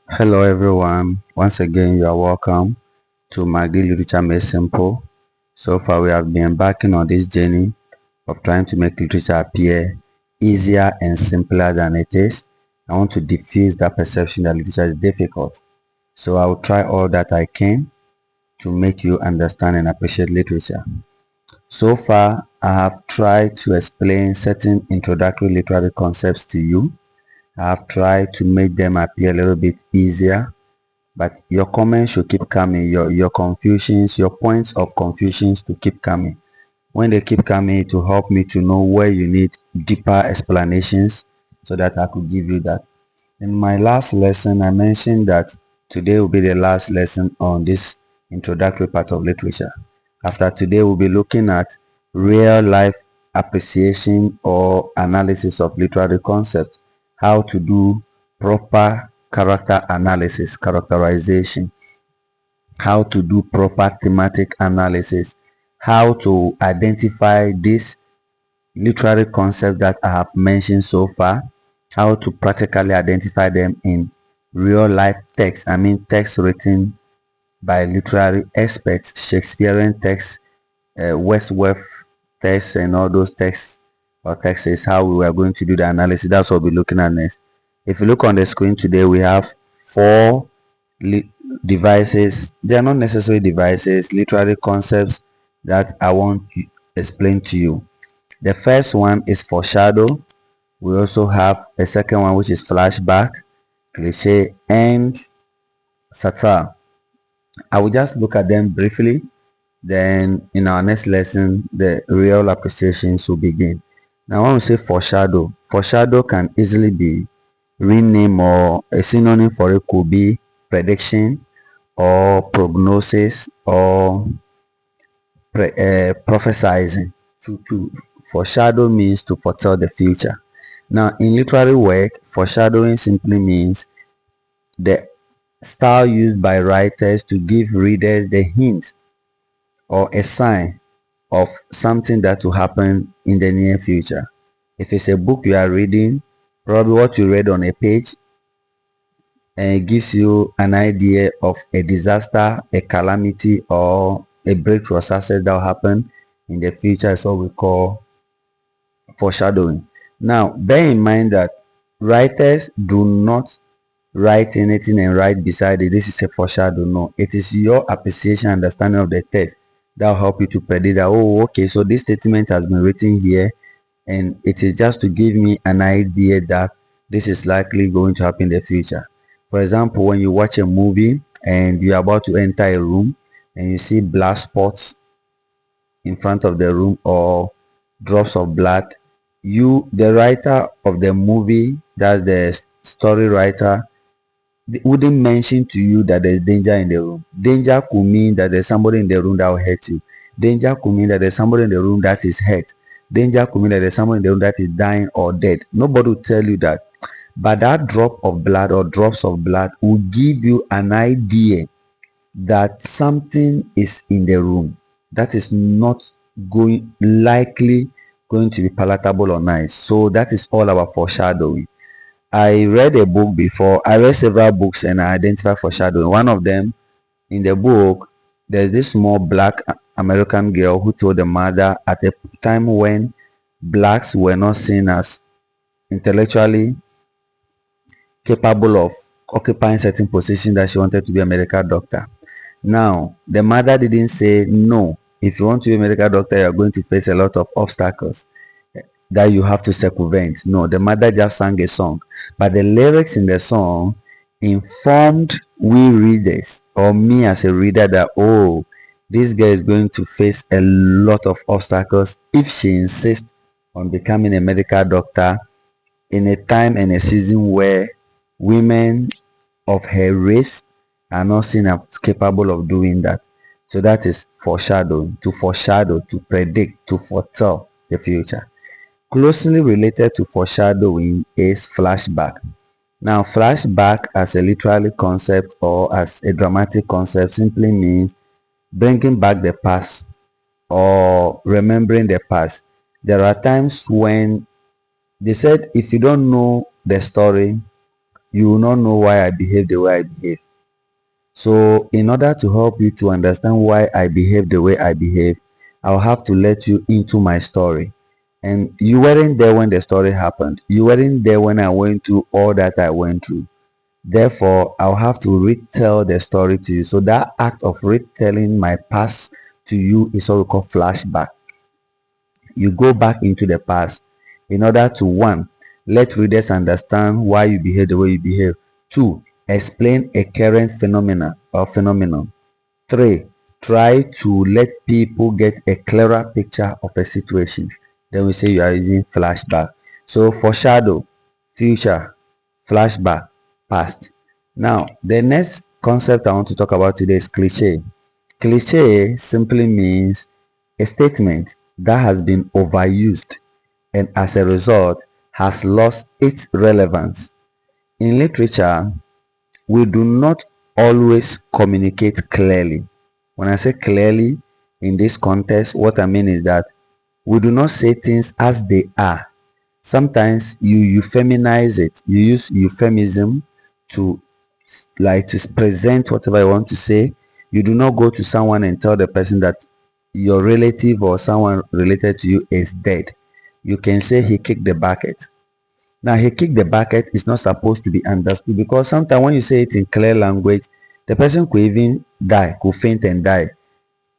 Hello everyone, once again you are welcome to Magdi Literature Made Simple. So far we have been embarking on this journey of trying to make literature appear easier and simpler than it is. I want to diffuse that perception that literature is difficult. So I will try all that I can to make you understand and appreciate literature. So far I have tried to explain certain introductory literary concepts to you. I have tried to make them appear a little bit easier, but your comments should keep coming, your confusions, your points of confusions to keep coming. When they keep coming, to help me to know where you need deeper explanations so that I could give you that. In my last lesson, I mentioned that today will be the last lesson on this introductory part of literature. After today, we'll be looking at real life appreciation or analysis of literary concepts, how to do proper character analysis, characterization, how to do proper thematic analysis, how to identify these literary concepts that I have mentioned so far, how to practically identify them in real life text. I mean text written by literary experts, Shakespearean text, Wordsworth text, and all those texts or texts is how we are going to do the analysis. That's what we'll be looking at next. If you look on the screen today, we have four devices. They are not necessarily devices, literary concepts that I want to explain to you. The first one is foreshadow. We also have a second one which is flashback, cliche, and satire. I will just look at them briefly. Then in our next lesson, the real appreciations will begin. Now, when we say foreshadow, foreshadow can easily be renamed, or a synonym for it could be prediction or prognosis or prophesizing. To foreshadow means to foretell the future. Now, in literary work, foreshadowing simply means the style used by writers to give readers the hint or a sign of something that will happen in the near future. If it's a book you are reading, probably what you read on a page, and it gives you an idea of a disaster, a calamity, or a breakthrough or success that will happen in the future is what we call foreshadowing. Now, bear in mind that writers do not write anything and write beside it. This is a foreshadow. No, it is your appreciation, understanding of the text that will help you to predict that, oh, okay, so this statement has been written here, and it is just to give me an idea that this is likely going to happen in the future. For example, when you watch a movie and you're about to enter a room and you see black spots in front of the room or drops of blood, you, the writer of the movie, that's the story writer, they wouldn't mention to you that there's danger in the room. Danger could mean that there's somebody in the room that will hurt you. Danger could mean that there's somebody in the room that is hurt. Danger could mean that there's someone in the room that is dying or dead. Nobody will tell you that. But that drop of blood or drops of blood will give you an idea that something is in the room that is not going likely going to be palatable or nice. So that is all about foreshadowing. I read a book before. I read several books and I identified foreshadowing. One of them, in the book, there's this small black American girl who told the mother at a time when blacks were not seen as intellectually capable of occupying certain positions, that she wanted to be a medical doctor. Now, the mother didn't say, no, if you want to be a medical doctor, you're going to face a lot of obstacles that you have to circumvent. No, the mother just sang a song. But the lyrics in the song informed we readers, or me as a reader, that, oh, this girl is going to face a lot of obstacles if she insists on becoming a medical doctor in a time and a season where women of her race are not seen as capable of doing that. So that is foreshadowing, to foreshadow, to predict, to foretell the future. Closely related to foreshadowing is flashback. Now, flashback as a literary concept or as a dramatic concept simply means bringing back the past or remembering the past. There are times when they said if you don't know the story, you will not know why I behave the way I behave. So in order to help you to understand why I behave the way I behave, I'll have to let you into my story. And you weren't there when the story happened. You weren't there when I went through all that I went through. Therefore, I'll have to retell the story to you. So that act of retelling my past to you is what we call flashback. You go back into the past in order to, one, let readers understand why you behave the way you behave. Two, explain a current phenomena or phenomenon. Three, try to let people get a clearer picture of a situation. Then we say you are using flashback. So foreshadow, future, flashback, past. Now, the next concept I want to talk about today is cliche. Cliche simply means a statement that has been overused and as a result has lost its relevance. In literature, we do not always communicate clearly. When I say clearly in this context, what I mean is that we do not say things as they are. Sometimes you feminize it. You use euphemism to to present whatever you want to say. You do not go to someone and tell the person that your relative or someone related to you is dead. You can say he kicked the bucket. Now, he kicked the bucket is not supposed to be understood because sometimes when you say it in clear language, the person could even die, could faint and die,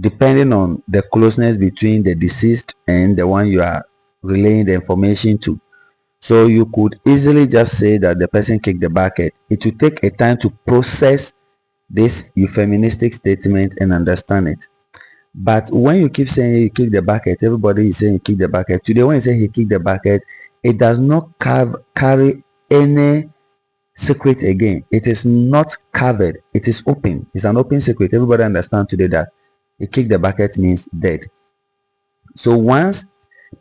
depending on the closeness between the deceased and the one you are relaying the information to. So you could easily just say that the person kicked the bucket. It will take a time to process this euphemistic statement and understand it. But when you keep saying you kick the bucket, everybody is saying you kick the bucket. Today, when you say he kicked the bucket, it does not carry any secret again. It is not covered. It is open. It's an open secret. Everybody understands today that he kicked the bucket means dead. So once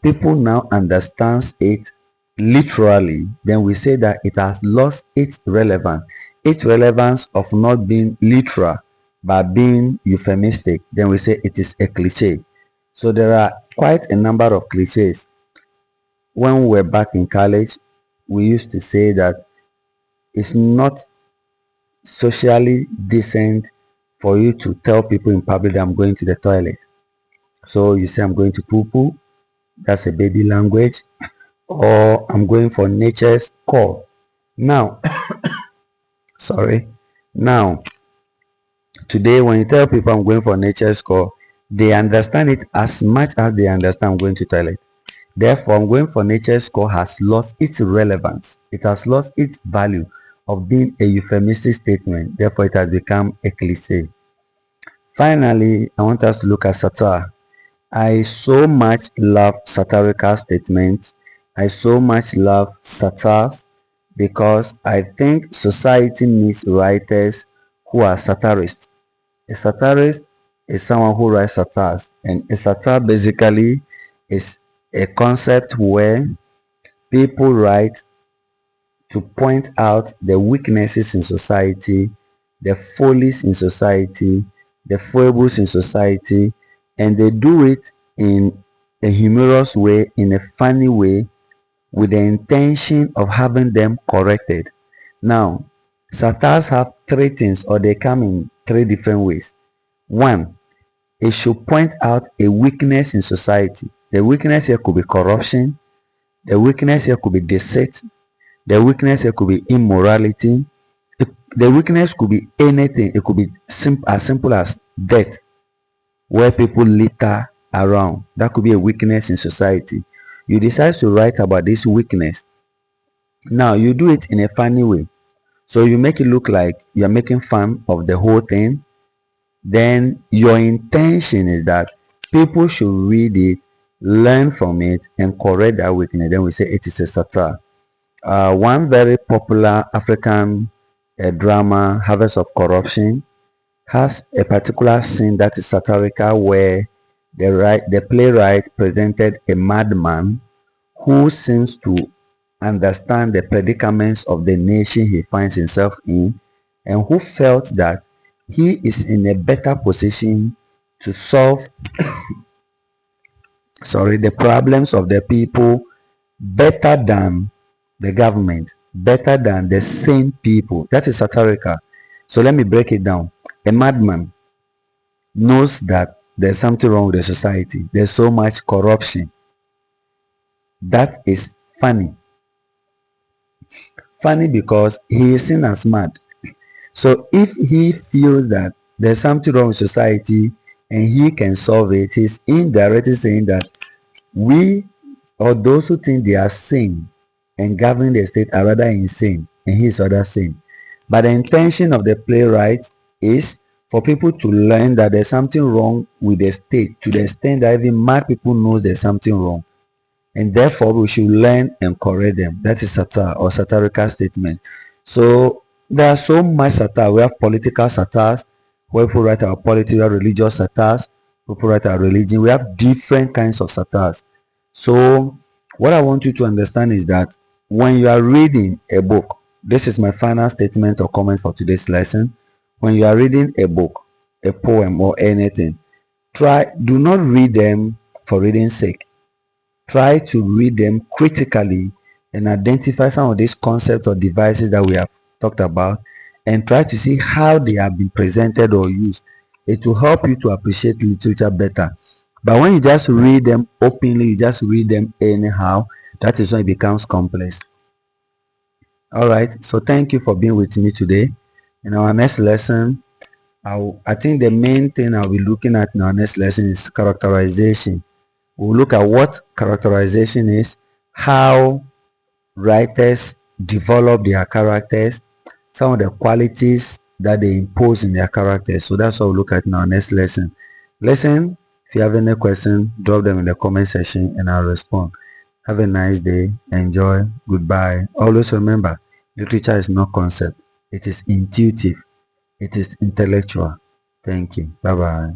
people now understands it literally, then we say that it has lost its relevance. Its relevance of not being literal but being euphemistic, then we say it is a cliche. So there are quite a number of cliches. When we were back in college, we used to say that it's not socially decent for you to tell people in public that I'm going to the toilet. So you say I'm going to poo poo, that's a baby language, or I'm going for nature's call. Now, sorry. Now, today when you tell people I'm going for nature's call, they understand it as much as they understand I'm going to toilet. Therefore, I'm going for nature's call has lost its relevance. It has lost its value of being a euphemistic statement. Therefore, it has become a cliche. Finally, I want us to look at satire. I so much love satirical statements. I so much love satires because I think society needs writers who are satirists. A satirist is someone who writes satires, and a satire basically is a concept where people write to point out the weaknesses in society, the follies in society, the foibles in society, and they do it in a humorous way, in a funny way, with the intention of having them corrected. Now, satires have three things, or they come in three different ways. One, it should point out a weakness in society. The weakness here could be corruption, the weakness here could be deceit, the weakness here could be immorality. The weakness could be anything. It could be as simple as death, where people litter around. That could be a weakness in society. You decide to write about this weakness. Now, you do it in a funny way. So you make it look like you're making fun of the whole thing. Then your intention is that people should read it, learn from it, and correct that weakness. Then we say it is a satire. One very popular African drama, Harvest of Corruption, has a particular scene that is satirical where the playwright presented a madman who seems to understand the predicaments of the nation he finds himself in and who felt that he is in a better position to solve the problems of the people better than the government. better than the sane people. That is satirical. So let me break it down. A madman knows that there's something wrong with the society. There's so much corruption. That is funny. Funny because he is seen as mad. So if he feels that there's something wrong with society and he can solve it, he's indirectly saying that we, or those who think they are sane and governing the state, are rather insane, and he is rather sane. But the intention of the playwright is for people to learn that there's something wrong with the state, to the extent that even mad people know there's something wrong, and therefore we should learn and correct them. That is satire or satirical statement. So there are so much satire. We have political satires where people write our political, religious satires, people write our religion. We have different kinds of satires. So what I want you to understand is that when you are reading a book, this is my final statement or comment for today's lesson. When you are reading a book, a poem or anything, do not read them for reading sake. Try to read them critically and identify some of these concepts or devices that we have talked about, and try to see how they have been presented or used. It will help you to appreciate literature better. But when you just read them openly, you just read them anyhow, that is when it becomes complex. All right, so thank you for being with me today. In our next lesson, I think the main thing I'll be looking at in our next lesson is characterization. We'll look at what characterization is, how writers develop their characters, some of the qualities that they impose in their characters. So that's what we'll look at in our next lesson. Listen, if you have any question, drop them in the comment section and I'll respond. Have a nice day. Enjoy. Goodbye. Always remember, literature is not concept. It is intuitive. It is intellectual. Thank you. Bye-bye.